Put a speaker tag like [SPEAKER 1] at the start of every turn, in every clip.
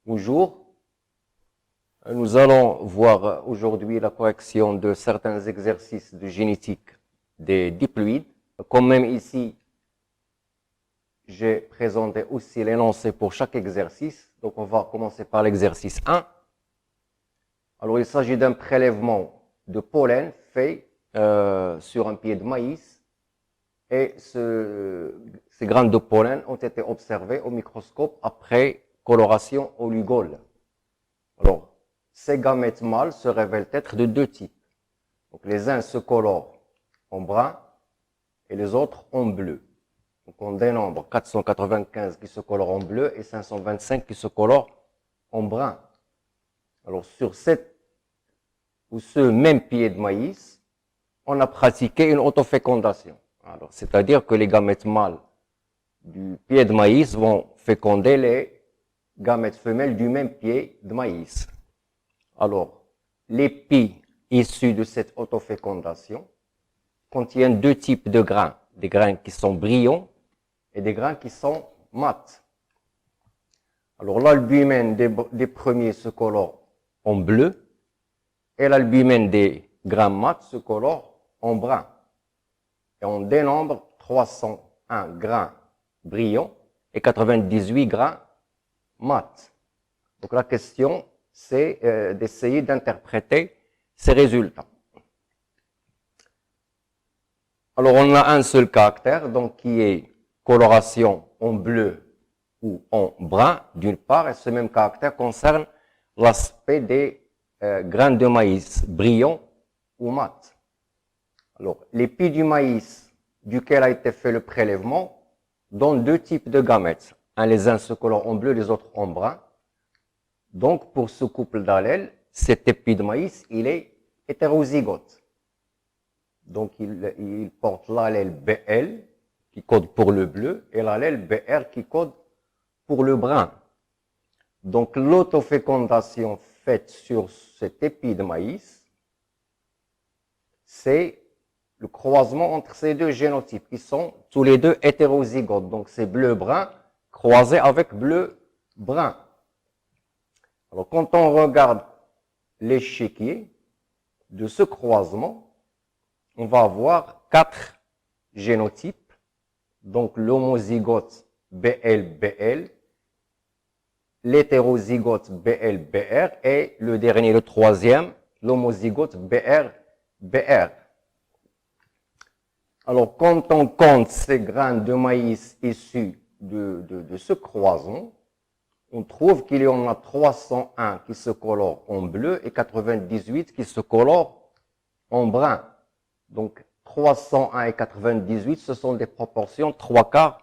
[SPEAKER 1] Bonjour, nous allons voir aujourd'hui la correction de certains exercices de génétique des diploïdes. Comme même ici, j'ai présenté aussi l'énoncé pour chaque exercice. Donc on va commencer par l'exercice 1. Alors il s'agit d'un prélèvement de pollen fait sur un pied de maïs. Et ces grains de pollen ont été observés au microscope après coloration au Lugol. Alors, ces gamètes mâles se révèlent être de deux types. Donc, les uns se colorent en brun et les autres en bleu. Donc, on dénombre 495 qui se colorent en bleu et 525 qui se colorent en brun. Alors, sur cette ou ce même pied de maïs, on a pratiqué une autofécondation. Alors, c'est-à-dire que les gamètes mâles du pied de maïs vont féconder les gamètes femelles du même pied de maïs. Alors, l'épi issu de cette autofécondation contient deux types de grains. Des grains qui sont brillants et des grains qui sont mats. Alors, l'albumène des premiers se colore en bleu et l'albumène des grains mats se colore en brun. Et on dénombre 301 grains brillants et 98 grains mat. Donc, la question, c'est d'essayer d'interpréter ces résultats. Alors, on a un seul caractère, donc qui est coloration en bleu ou en brun, d'une part, et ce même caractère concerne l'aspect des grains de maïs brillants ou mat. Alors, l'épi du maïs duquel a été fait le prélèvement donne deux types de gamètes. Les uns se colorent en bleu, les autres en brun. Donc, pour ce couple d'allèles, cet épi de maïs, il est hétérozygote. Donc, il porte l'allèle BL, qui code pour le bleu, et l'allèle BR, qui code pour le brun. Donc, l'autofécondation faite sur cet épi de maïs, c'est le croisement entre ces deux génotypes, qui sont tous les deux hétérozygotes. Donc, c'est bleu-brun croisé avec bleu-brun. Alors, quand on regarde l'échiquier de ce croisement, on va avoir quatre génotypes. Donc, l'homozygote BL-BL, l'hétérozygote BL-BR et le dernier, le troisième, l'homozygote BR-BR. Alors, quand on compte ces grains de maïs issus de ce croisement, on trouve qu'il y en a 301 qui se colorent en bleu et 98 qui se colorent en brun. Donc, 301 et 98, ce sont des proportions 3 quarts,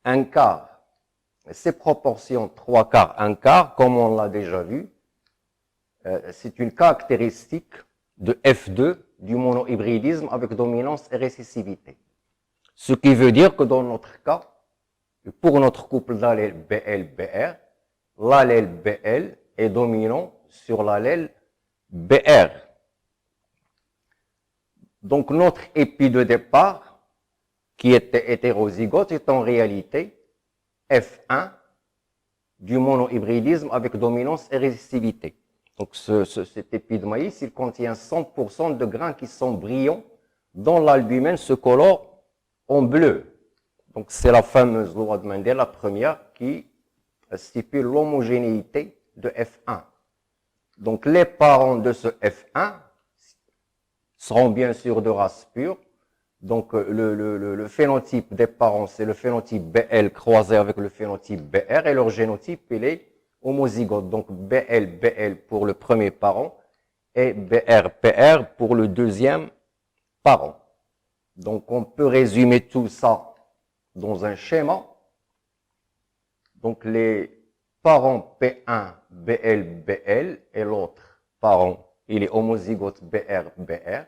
[SPEAKER 1] 1 quart. Et ces proportions 3 quarts, 1 quart, comme on l'a déjà vu, c'est une caractéristique de F2 du monohybridisme avec dominance et récessivité. Ce qui veut dire que dans notre cas, pour notre couple d'allèles BL-BR, l'allèle BL est dominant sur l'allèle BR. Donc, notre épi de départ, qui était hétérozygote, est en réalité F1 du monohybridisme avec dominance et récessivité. Donc, cet épi de maïs, il contient 100% de grains qui sont brillants, dont l'albumène se colore en bleu. Donc, c'est la fameuse loi de Mendel, la première, qui stipule l'homogénéité de F1. Donc, les parents de ce F1 seront bien sûr de race pure. Donc, le phénotype des parents, c'est le phénotype BL croisé avec le phénotype BR, et leur génotype, il est homozygote. Donc, BL pour le premier parent et BR pour le deuxième parent. Donc, on peut résumer tout ça dans un schéma. Donc, les parents P1, BL et l'autre parent, il est homozygote BR.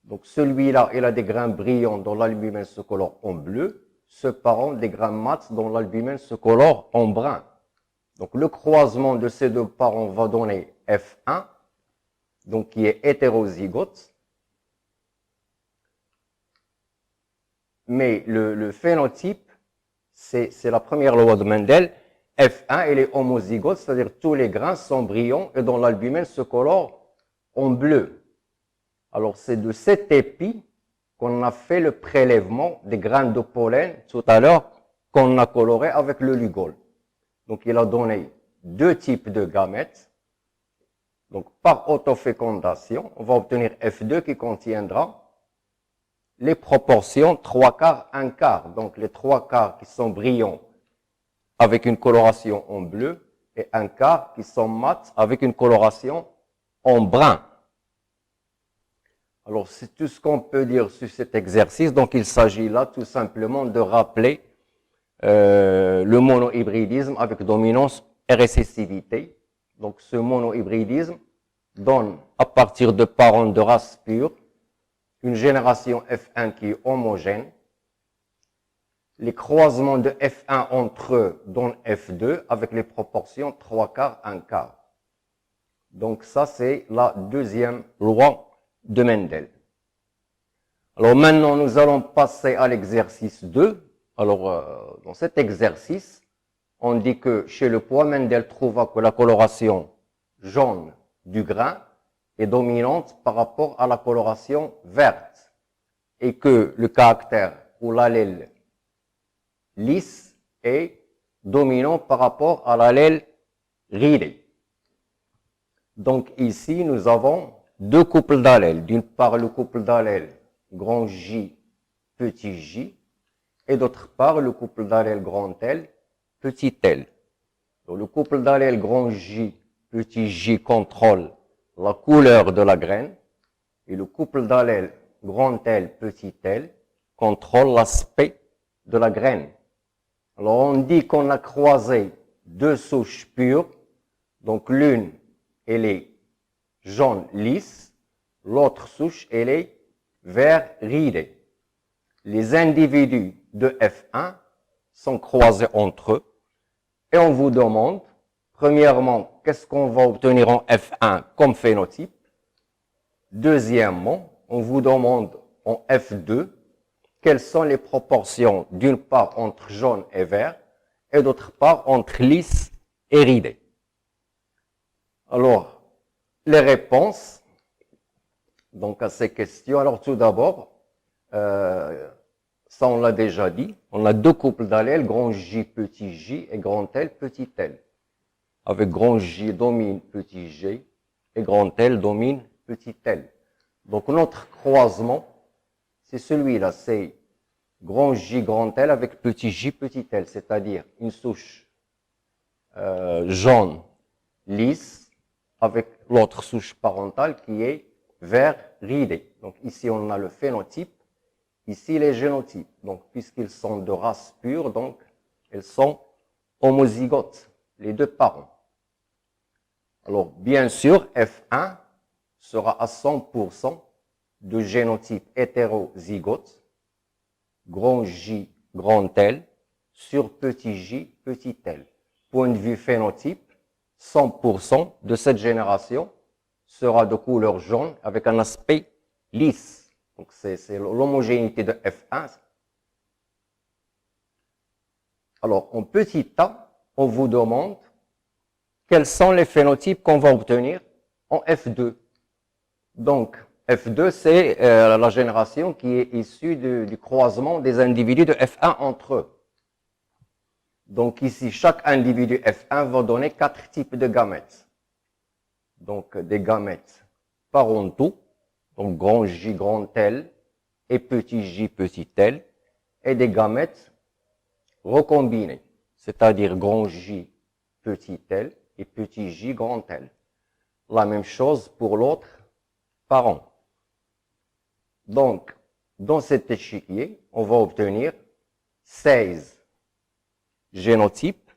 [SPEAKER 1] Donc, celui-là, il a des grains brillants dont l'albumène se colore en bleu. Ce parent, des grains mats dont l'albumène se colore en brun. Donc, le croisement de ces deux parents va donner F1, donc qui est hétérozygote. Mais le phénotype, c'est la première loi de Mendel, F1, il est homozygote, c'est-à-dire tous les grains sont brillants et dont l'albumine se colore en bleu. Alors, c'est de cet épi qu'on a fait le prélèvement des grains de pollen tout à l'heure qu'on a coloré avec le Lugol. Donc, il a donné deux types de gamètes. Donc, par autofécondation, on va obtenir F2 qui contiendra les proportions 3 quarts, 1 quart. Donc, les 3 quarts qui sont brillants avec une coloration en bleu et 1 quart qui sont mat avec une coloration en brun. Alors, c'est tout ce qu'on peut dire sur cet exercice. Donc, il s'agit là tout simplement de rappeler le monohybridisme avec dominance et récessivité. Donc, ce monohybridisme donne, à partir de parents de race pure, une génération F1 qui est homogène. Les croisements de F1 entre eux donnent F2 avec les proportions 3 quarts, 1 quart. Donc, ça, c'est la deuxième loi de Mendel. Alors maintenant, nous allons passer à l'exercice 2. Alors, dans cet exercice, on dit que chez le pois, Mendel trouva que la coloration jaune du grain est dominante par rapport à la coloration verte et que le caractère ou l'allèle lisse est dominant par rapport à l'allèle ridé. Donc ici, nous avons deux couples d'allèles. D'une part, le couple d'allèles grand J, petit j, et d'autre part, le couple d'allèles grand L, petit l. Donc, le couple d'allèles grand J, petit j contrôle la couleur de la graine, et le couple d'allèles grand L, petit l contrôle l'aspect de la graine. Alors, on dit qu'on a croisé deux souches pures, donc l'une, elle est jaune lisse, l'autre souche, elle est vert ridé. Les individus de F1 sont croisés entre eux et on vous demande, premièrement, qu'est-ce qu'on va obtenir en F1 comme phénotype. Deuxièmement, on vous demande en F2 quelles sont les proportions d'une part entre jaune et vert et d'autre part entre lisse et ridé. Alors, les réponses donc à ces questions. Alors tout d'abord, ça on l'a déjà dit, on a deux couples d'allèles, grand J, petit j et grand L, petit l. Avec grand J domine petit g et grand L domine petit l. Donc notre croisement, c'est celui-là, c'est grand J, grand L avec petit j, petit l, c'est-à-dire une souche jaune lisse avec l'autre souche parentale qui est vert ridé. Donc ici on a le phénotype, ici les génotypes. Donc puisqu'ils sont de race pure, donc elles sont homozygotes, les deux parents. Alors bien sûr, F1 sera à 100% de génotype hétérozygote, grand J, grand L, sur petit j, petit l. Point de vue phénotype, 100% de cette génération sera de couleur jaune avec un aspect lisse. Donc c'est l'homogénéité de F1. Alors en petit a, on vous demande quels sont les phénotypes qu'on va obtenir en F2. Donc F2, c'est la génération qui est issue du croisement des individus de F1 entre eux. Donc ici, chaque individu F1 va donner 4 types de gamètes. Donc des gamètes parentaux, donc grand J, grand L et petit j, petit l, et des gamètes recombinés, c'est-à-dire grand J, petit l et petit j, grand L. La même chose pour l'autre parent. Donc, dans cet échiquier, on va obtenir 16 génotypes.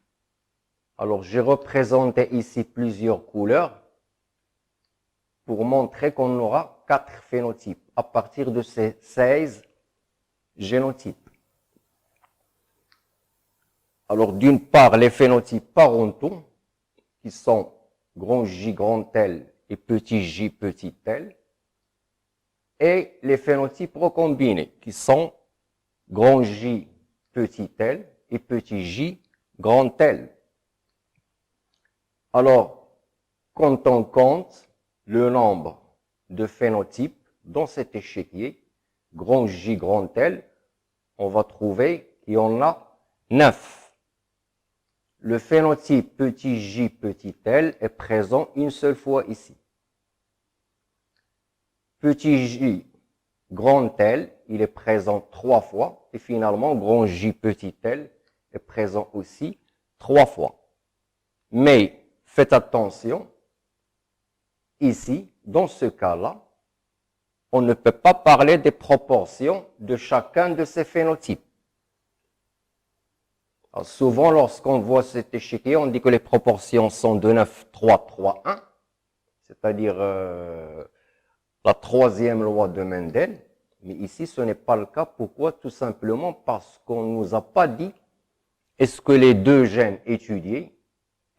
[SPEAKER 1] Alors, j'ai représenté ici plusieurs couleurs pour montrer qu'on aura 4 phénotypes à partir de ces 16 génotypes. Alors, d'une part, les phénotypes parentaux, qui sont grand J, grand L et petit j, petit l, et les phénotypes recombinés, qui sont grand J, petit l et petit j, grand L. Alors, quand on compte le nombre de phénotypes dans cet échiquier, grand J, grand L, on va trouver qu'il y en a 9. Le phénotype petit j, petit l est présent une seule fois ici. Petit j, grand L, il est présent 3 fois. Et finalement, grand J, petit l est présent aussi 3 fois. Mais faites attention, ici, dans ce cas-là, on ne peut pas parler des proportions de chacun de ces phénotypes. Alors souvent, lorsqu'on voit cet échiquier, on dit que les proportions sont de 9, 3, 3, 1, c'est-à-dire la troisième loi de Mendel. Mais ici, ce n'est pas le cas. Pourquoi? Tout simplement parce qu'on ne nous a pas dit est-ce que les deux gènes étudiés,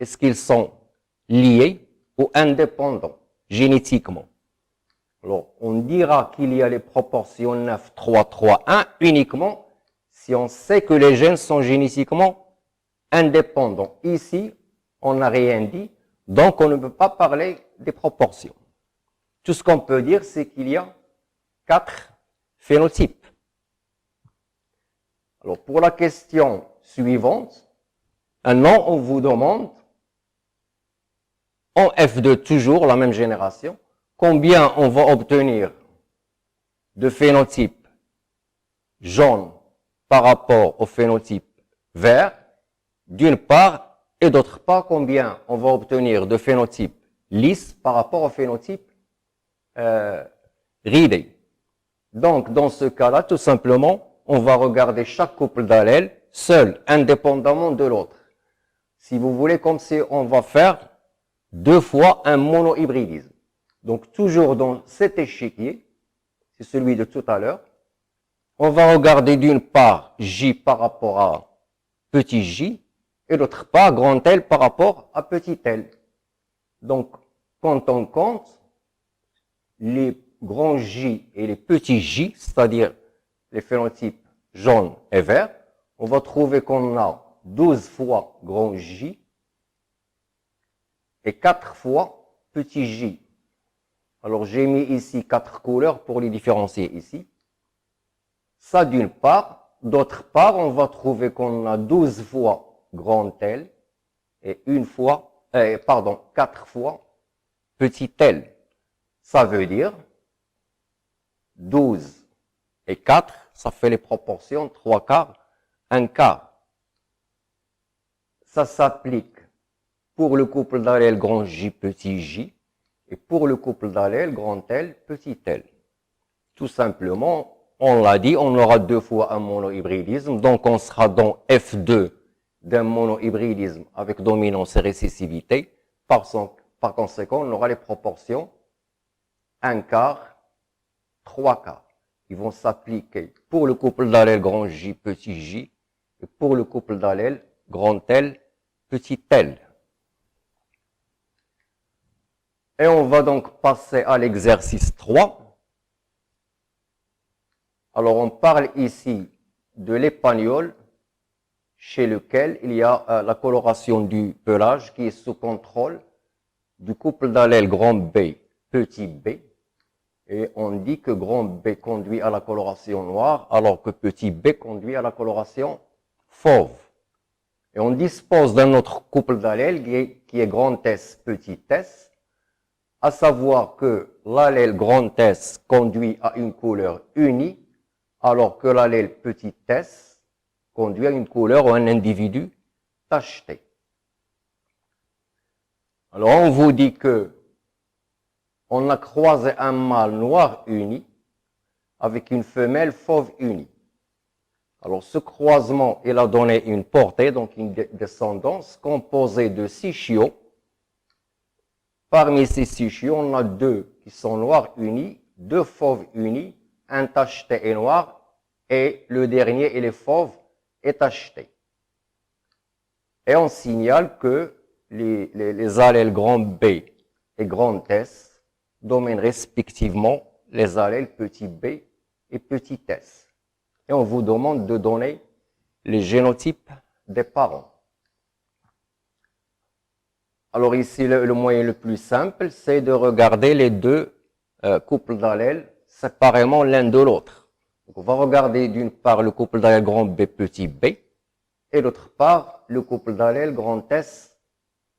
[SPEAKER 1] est-ce qu'ils sont liés ou indépendants génétiquement? Alors, on dira qu'il y a les proportions 9, 3, 3, 1 uniquement si on sait que les gènes sont génétiquement indépendants. Ici, on n'a rien dit, donc on ne peut pas parler des proportions. Tout ce qu'on peut dire, c'est qu'il y a 4 phénotypes. Alors, pour la question suivante, maintenant, on vous demande, en F2, toujours la même génération, combien on va obtenir de phénotypes jaunes par rapport au phénotype vert, d'une part, et d'autre part, combien on va obtenir de phénotypes lisses par rapport au phénotype ridé. Donc, dans ce cas-là, tout simplement, on va regarder chaque couple d'allèles seul, indépendamment de l'autre. Si vous voulez, comme si on va faire 2 fois un monohybridisme. Donc, toujours dans cet échiquier, c'est celui de tout à l'heure, on va regarder d'une part J par rapport à petit j, et d'autre part grand L par rapport à petit l. Donc, quand on compte les grands J et les petits j, c'est-à-dire les phénotypes jaune et vert, on va trouver qu'on a 12 fois grand J et 4 fois petit j. Alors, j'ai mis ici 4 couleurs pour les différencier ici. Ça d'une part. D'autre part, on va trouver qu'on a 12 fois grand L et 4 fois petit l. Ça veut dire 12 et 4, ça fait les proportions 3 quarts, 1 quart. Ça s'applique pour le couple d'allèles grand J, petit j, et pour le couple d'allèles grand L, petit l. Tout simplement, on l'a dit, on aura 2 fois un monohybridisme, donc on sera dans F2 d'un monohybridisme avec dominance et récessivité. Par conséquent, on aura les proportions 1 quart, 3 quarts. Ils vont s'appliquer pour le couple d'allèles grand J, petit j, et pour le couple d'allèles grand L, petit l. Et on va donc passer à l'exercice 3. Alors, on parle ici de l'épagnole chez lequel il y a la coloration du pelage qui est sous contrôle du couple d'allèles grand B, petit b. Et on dit que grand B conduit à la coloration noire alors que petit b conduit à la coloration fauve. Et on dispose d'un autre couple d'allèles qui est grand S, petit s, à savoir que l'allèle grand S conduit à une couleur unie alors que l'allèle petit s conduit à une couleur ou un individu tacheté. Alors on vous dit que on a croisé un mâle noir uni avec une femelle fauve unie. Alors ce croisement, il a donné une portée, donc une descendance composée de 6 chiots. Parmi ces 6 chiots, on a 2 qui sont noirs unis, 2 fauves unis, un tacheté et noir, et le dernier, il est fauve et tacheté. Et on signale que les allèles grand B et grand S dominent respectivement les allèles petit b et petit s. Et on vous demande de donner les génotypes des parents. Alors ici, le moyen le plus simple, c'est de regarder les deux couples d'allèles séparément l'un de l'autre. Donc on va regarder d'une part le couple d'allèles grand B petit b, et d'autre part le couple d'allèles grand S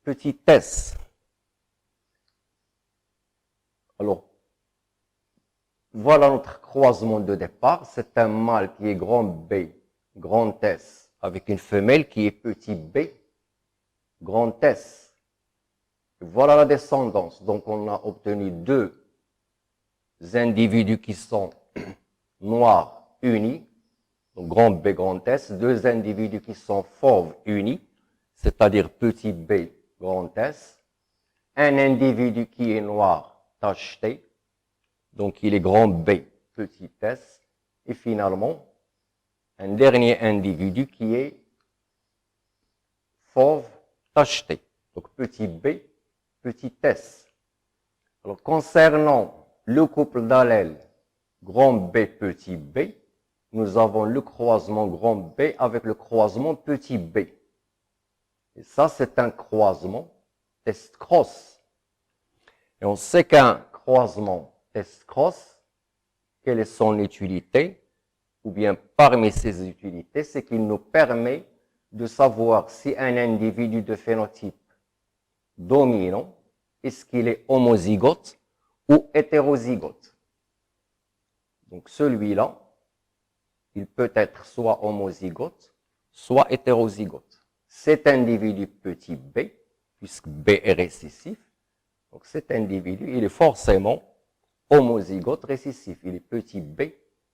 [SPEAKER 1] petit s. Alors, voilà notre croisement de départ. C'est un mâle qui est grand B, grand S, avec une femelle qui est petit b, grand S. Voilà la descendance. Donc, on a obtenu deux individus qui sont noirs unis, donc grand B, grand S, deux individus qui sont fauves unis, c'est-à-dire petit b, grand S, un individu qui est noir tacheté, donc il est grand B, petit s, et finalement, un dernier individu qui est fauve tacheté, donc petit b, petit s. Alors, concernant le couple d'allèles grand B, petit b, nous avons le croisement grand B avec le croisement petit b. Et ça, c'est un croisement test-cross. Et on sait qu'un croisement test-cross, quelle est son utilité? Ou bien parmi ses utilités, c'est qu'il nous permet de savoir si un individu de phénotype dominant, est-ce qu'il est homozygote ou hétérozygote. Donc celui-là, il peut être soit homozygote, soit hétérozygote. Cet individu petit b, puisque b est récessif, donc cet individu, il est forcément homozygote récessif. Il est petit b,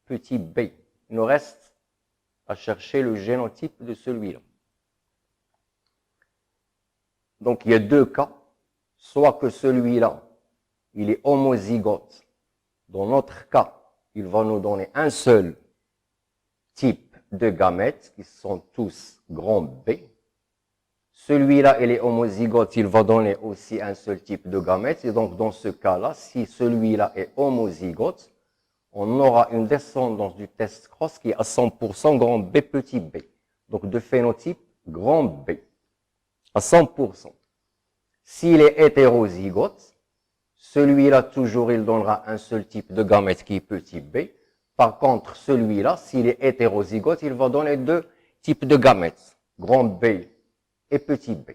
[SPEAKER 1] petit b. Il nous reste à chercher le génotype de celui-là. Donc il y a deux cas. Soit que celui-là, il est homozygote. Dans notre cas, il va nous donner un seul type de gamètes qui sont tous grand B. Celui-là, il est homozygote, il va donner aussi un seul type de gamètes. Et donc, dans ce cas-là, si celui-là est homozygote, on aura une descendance du test cross qui est à 100% grand B petit b. Donc, de phénotype grand B. À 100%. S'il est hétérozygote, celui-là, toujours, il donnera un seul type de gamète qui est petit b. Par contre, celui-là, s'il est hétérozygote, il va donner deux types de gamètes, grand B et petit b.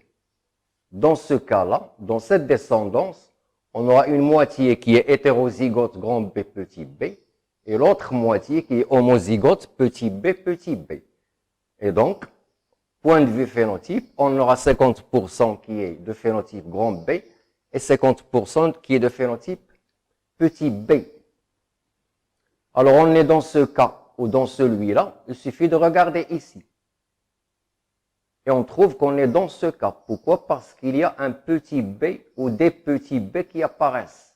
[SPEAKER 1] Dans ce cas-là, dans cette descendance, on aura une moitié qui est hétérozygote, grand B, petit b, et l'autre moitié qui est homozygote, petit b, petit b. Et donc, point de vue phénotype, on aura 50% qui est de phénotype grand B et 50% qui est de phénotype petit b. Alors, on est dans ce cas ou dans celui-là, il suffit de regarder ici. Et on trouve qu'on est dans ce cas. Pourquoi? Parce qu'il y a un petit b ou des petits b qui apparaissent.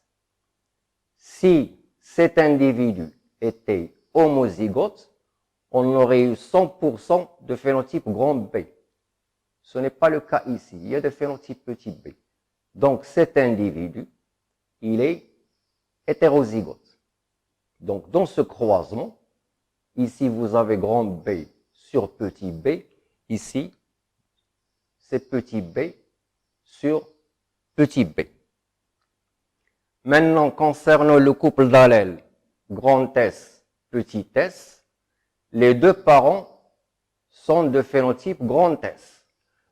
[SPEAKER 1] Si cet individu était homozygote, on aurait eu 100% de phénotype grand B. Ce n'est pas le cas ici. Il y a des phénotypes petit b. Donc cet individu, il est hétérozygote. Donc dans ce croisement, ici vous avez grand B sur petit b. Ici, c'est petit b sur petit b. Maintenant, concernant le couple d'allèles grand S, petit s, les deux parents sont de phénotype grand S.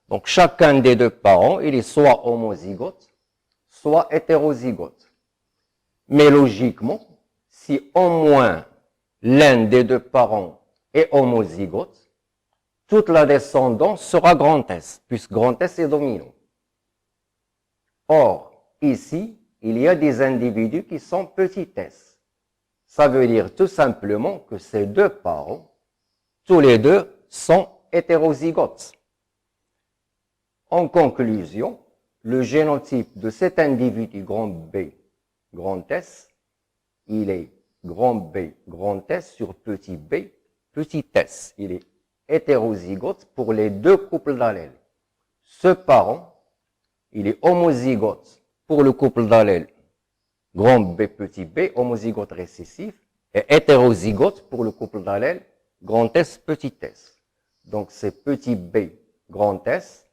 [SPEAKER 1] Donc, chacun des deux parents, il est soit homozygote, soit hétérozygote. Mais logiquement, si au moins l'un des deux parents est homozygote, toute la descendance sera grand S, puisque grand S est dominant. Or, ici, il y a des individus qui sont petit s. Ça veut dire tout simplement que ces deux parents, tous les deux, sont hétérozygotes. En conclusion, le génotype de cet individu grand B, grand S, il est grand B, grand S sur petit b, petit s. Il est hétérozygote pour les deux couples d'allèles. Ce parent, il est homozygote pour le couple d'allèles grand B, petit b, homozygote récessif, et hétérozygote pour le couple d'allèles grand S, petit s. Donc c'est petit b, grand S,